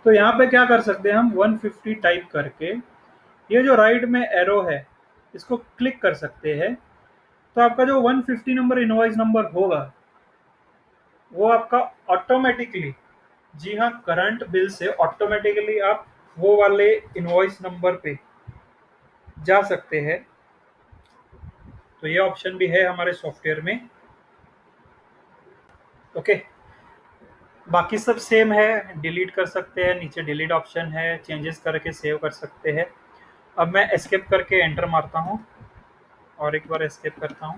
तो यहाँ पे क्या कर सकते हैं हम, 150 टाइप करके ये जो राइट में एरो है इसको क्लिक कर सकते हैं। तो आपका जो 150 नंबर इनवॉइस नंबर होगा वो आपका ऑटोमेटिकली, जी हाँ, करंट बिल से ऑटोमेटिकली आप वो वाले इनवॉइस नंबर पे जा सकते हैं। तो ये ऑप्शन भी है हमारे सॉफ्टवेयर में। ओके, बाकी सब सेम है, डिलीट कर सकते हैं, नीचे डिलीट ऑप्शन है, चेंजेस करके सेव कर सकते हैं। अब मैं एस्केप करके एंटर मारता हूँ और एक बार एस्केप करता हूँ,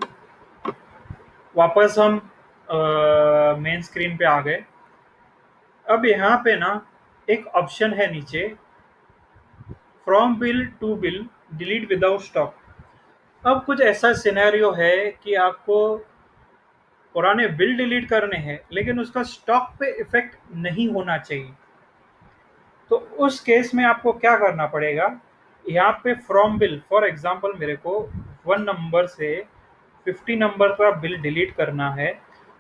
वापस हम मेन स्क्रीन पे आ गए। अब यहाँ पे ना एक ऑप्शन है नीचे, from bill to bill delete without stock. अब कुछ ऐसा सिनेरियो है कि आपको पुराने बिल डिलीट करने हैं लेकिन उसका स्टॉक पे इफेक्ट नहीं होना चाहिए। तो उस केस में आपको क्या करना पड़ेगा, यहाँ पे फ्रॉम बिल, फॉर एग्जांपल मेरे को 1 नंबर से 50 नंबर का बिल डिलीट करना है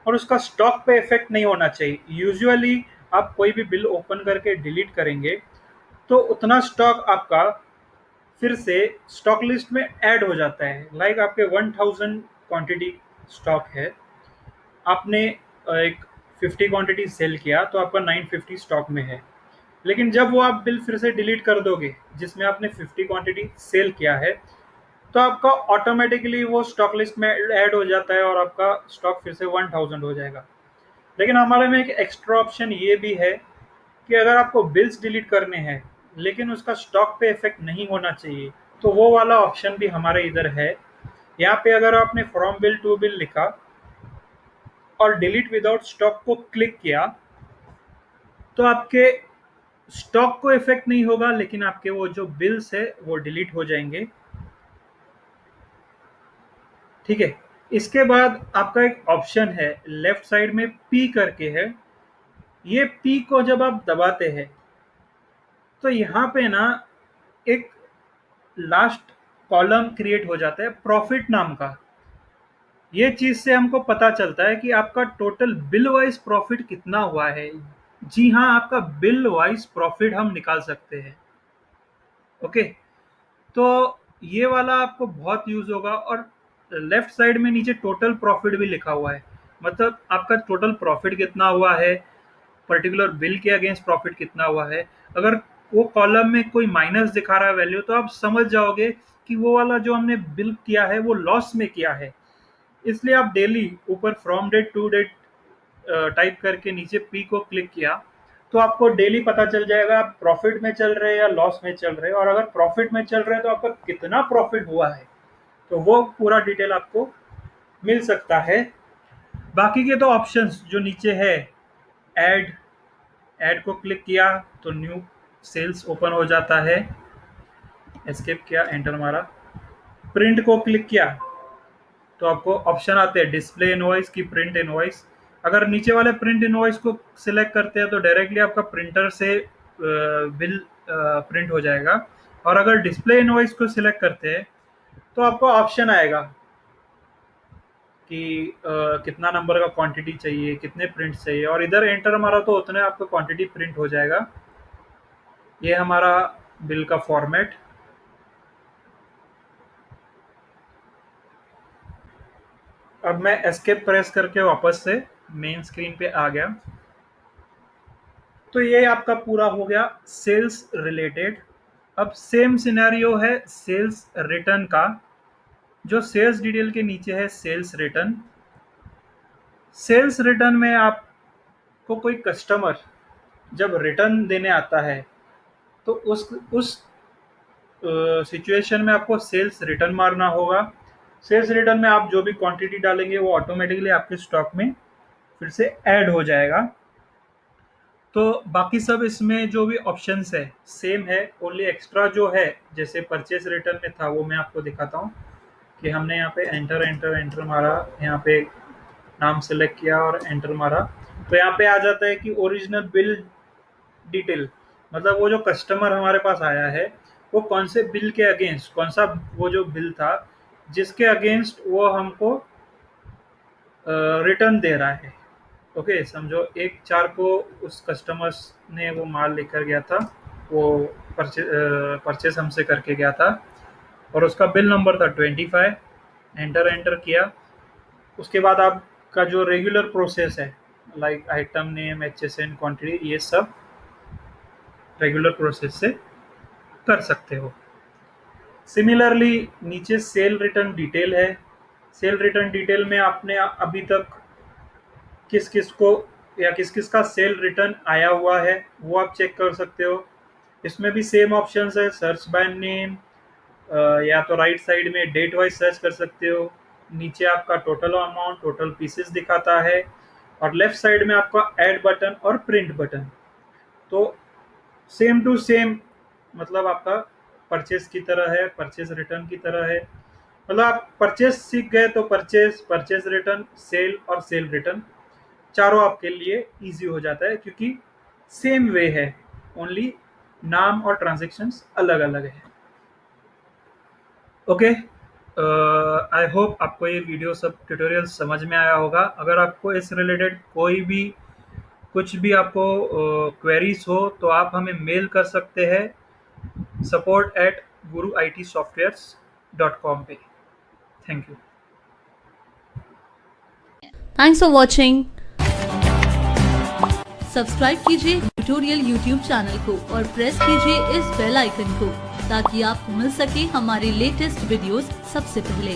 और उसका स्टॉक पे इफेक्ट नहीं होना चाहिए। यूजुअली आप कोई भी बिल ओपन करके डिलीट करेंगे तो उतना स्टॉक आपका फिर से स्टॉक लिस्ट में ऐड हो जाता है। लाइक आपके 1000 क्वांटिटी स्टॉक है, आपने एक 50 क्वांटिटी सेल किया तो आपका 950 स्टॉक में है। लेकिन जब वो आप बिल फिर से डिलीट कर दोगे जिसमें आपने 50 क्वांटिटी सेल किया है, तो आपका ऑटोमेटिकली वो स्टॉक लिस्ट में ऐड हो जाता है और आपका स्टॉक फिर से 1000 हो जाएगा। लेकिन हमारे में एक एक्स्ट्रा ऑप्शन ये भी है कि अगर आपको बिल्स डिलीट करने हैं लेकिन उसका स्टॉक पे इफेक्ट नहीं होना चाहिए, तो वो वाला ऑप्शन भी हमारे इधर है। यहाँ पे अगर आपने फ्रॉम बिल टू बिल लिखा और डिलीट विदाउट स्टॉक को क्लिक किया तो आपके स्टॉक को इफेक्ट नहीं होगा लेकिन आपके वो जो बिल्स है वो डिलीट हो जाएंगे। ठीक है, इसके बाद आपका एक ऑप्शन है लेफ्ट साइड में पी करके है। ये पी को जब आप दबाते हैं तो यहाँ पे ना एक लास्ट कॉलम क्रिएट हो जाता है प्रॉफिट नाम का। ये चीज से हमको पता चलता है कि आपका टोटल बिल वाइज प्रॉफिट कितना हुआ है। जी हाँ, आपका बिल वाइज प्रॉफिट हम निकाल सकते हैं। ओके, तो ये वाला आपको बहुत यूज होगा। और लेफ्ट साइड में नीचे टोटल प्रॉफिट भी लिखा हुआ है, मतलब आपका टोटल प्रॉफिट कितना हुआ है, पर्टिकुलर बिल के अगेंस्ट प्रॉफिट कितना हुआ है। अगर वो कॉलम में कोई माइनस दिखा रहा है वैल्यू तो आप समझ जाओगे कि वो वाला जो हमने बिल किया है वो लॉस में किया है। इसलिए आप डेली ऊपर from date to date type करके नीचे पी को क्लिक किया तो आपको डेली पता चल जाएगा आप प्रॉफिट में चल रहे हैं या लॉस में चल रहे हैं, और अगर प्रॉफिट में चल रहे हैं तो आपका कितना प्रॉफिट हुआ है, तो वो पूरा डिटेल आपको मिल सकता है। बाकी के तो ऑप्शंस जो नीचे है, ऐड, ऐड को क्लिक किया तो न्यू सेल्स ओपन हो जाता है, एस्केप किया, एंटर मारा, प्रिंट को क्लिक किया तो आपको ऑप्शन आते हैं डिस्प्ले इनवॉइस की प्रिंट इनवॉइस। अगर नीचे वाले प्रिंट इनवॉइस को सिलेक्ट करते हैं तो डायरेक्टली आपका प्रिंटर से बिल प्रिंट हो जाएगा। और अगर डिस्प्ले इनवॉइस को सिलेक्ट करते हैं तो आपको ऑप्शन आएगा कि कितना नंबर का क्वांटिटी चाहिए, कितने प्रिंट चाहिए, और इधर एंटर मारा तो उतने आपका क्वांटिटी प्रिंट हो जाएगा। ये हमारा बिल का फॉर्मेट। अब मैं एस्केप प्रेस करके वापस से मेन स्क्रीन पे आ गया। तो ये आपका पूरा हो गया सेल्स रिलेटेड। अब सेम सिनेरियो है सेल्स रिटर्न का। जो सेल्स डिटेल के नीचे है सेल्स रिटर्न। सेल्स रिटर्न में आपको कोई कस्टमर जब रिटर्न देने आता है तो उस सिचुएशन में आपको सेल्स रिटर्न मारना होगा। सेल्स रिटर्न में आप जो भी क्वांटिटी डालेंगे वो ऑटोमेटिकली आपके स्टॉक में फिर से ऐड हो जाएगा। तो बाकी सब इसमें जो भी ऑप्शंस है सेम है, ओनली एक्स्ट्रा जो है जैसे परचेज रिटर्न में था वो मैं आपको दिखाता हूँ कि हमने यहाँ पे एंटर एंटर एंटर मारा, यहाँ पे नाम सेलेक्ट किया और एंटर मारा, तो यहाँ पे आ जाता है कि ओरिजिनल बिल डिटेल, मतलब वो जो कस्टमर हमारे पास आया है वो कौन से बिल के अगेंस्ट, कौन सा वो जो बिल था जिसके अगेंस्ट वो हमको रिटर्न दे रहा है। ओके, समझो 1/4 को उस कस्टमर्स ने वो माल लेकर गया था, वो परचेस हमसे करके गया था और उसका बिल नंबर था 25, एंटर एंटर किया। उसके बाद आपका जो रेगुलर प्रोसेस है like item name, HSN, quantity, ये सब रेगुलर प्रोसेस से कर सकते हो। सिमिलरली नीचे सेल रिटर्न डिटेल है। सेल रिटर्न डिटेल में आपने अभी तक किस किस को या किस किस का सेल रिटर्न आया हुआ है वो आप चेक कर सकते हो। इसमें भी सेम ऑप्शंस है, सर्च बाय नेम, या तो राइट साइड में डेट वाइज सर्च कर सकते हो, नीचे आपका टोटल अमाउंट, टोटल पीसेस दिखाता है और लेफ्ट साइड में आपका ऐड बटन और प्रिंट बटन। तो सेम टू सेम, मतलब आपका परचेस की तरह है, परचेस रिटर्न की तरह है। मतलब आप परचेस सीख गए तो परचेस, परचेस रिटर्न, सेल और सेल रिटर्न चारों आपके लिए इजी हो जाता है क्योंकि सेम वे है, ओनली नाम और ट्रांजेक्शन्स अलग अलग है। ओके, आई होप आपको ये वीडियो सब ट्यूटोरियल समझ में आया होगा। अगर आपको इस रिलेटेड कोई भी कुछ भी आपको क्वेरीज हो तो आप हमें मेल कर सकते हैं support@guruitsoftwares.com पे। Thank you. Thanks for watching. Subscribe कीजिए ट्यूटोरियल यूट्यूब चैनल को और प्रेस कीजिए इस बेल आइकन को ताकि आपको मिल सके हमारे लेटेस्ट वीडियोस सबसे पहले।